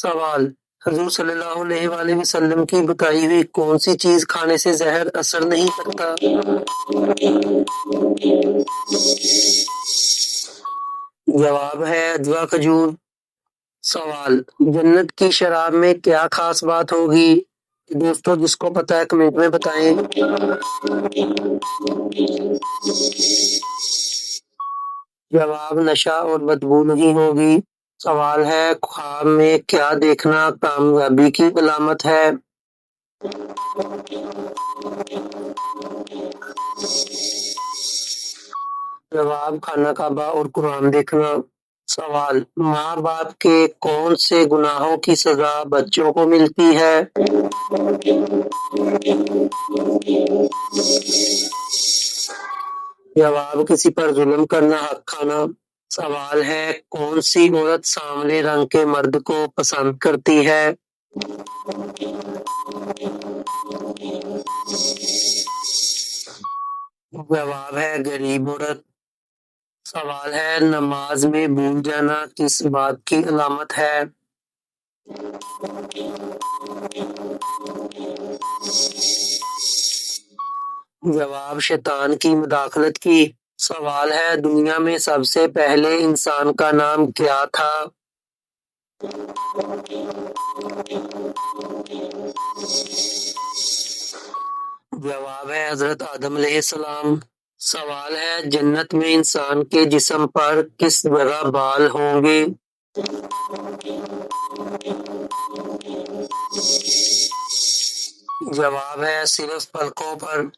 सवाल, हजूर सल्लल्लाहु अलैहि वआलैहि वसल्लम की बताई हुई कौन सी चीज खाने से जहर असर नहीं करता? जवाब है अजवा खजूर। सवाल, जन्नत की शराब में क्या खास बात होगी? दोस्तों जिसको पता है कमेंट में बताएं। जवाब नशा और बदबू नहीं होगी। सवाल है, ख्वाब में क्या देखना कामयाबी की अलामत है? जवाब खाना काबा और कुरान देखना। सवाल, माँ बाप के कौन से गुनाहों की सजा बच्चों को मिलती है? जवाब किसी पर जुल्म करना, हक खाना। सवाल है, कौन सी औरत सांवले रंग के मर्द को पसंद करती है? जवाब है गरीब औरत। सवाल है, नमाज में भूल जाना किस बात की अलामत है? जवाब शैतान की मुदाखलत की। सवाल है, दुनिया में सबसे पहले इंसान का नाम क्या था? जवाब है हजरत आदम अलैहिस्सलाम। सवाल है, जन्नत में इंसान के जिस्म पर किस जगह बाल होंगे? जवाब है सिर्फ पलकों पर।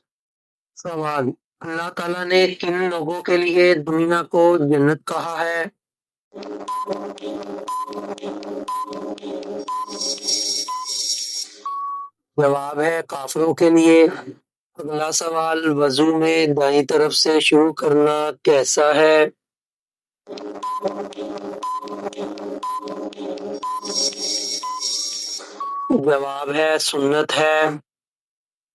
सवाल, अल्लाह ताला ने किन लोगों के लिए दुनिया को जन्नत कहा है? जवाब है काफिरों के लिए। अगला सवाल, वजू में दाईं तरफ से शुरू करना कैसा है? जवाब है सुन्नत है।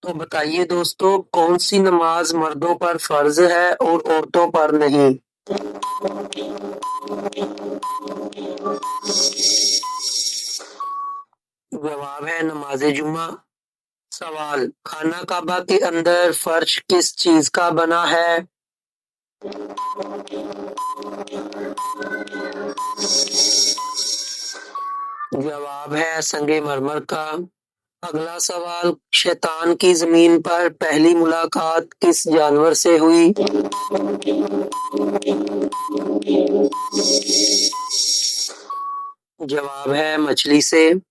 तो बताइए दोस्तों, कौन सी नमाज मर्दों पर फर्ज है और औरतों पर नहीं? जवाब है नमाज जुम्मा। सवाल, खाना काबा के अंदर फर्श किस चीज का बना है? जवाब है संगे मरमर का। अगला सवाल, शैतान की जमीन पर पहली मुलाकात किस जानवर से हुई? जवाब है मछली से।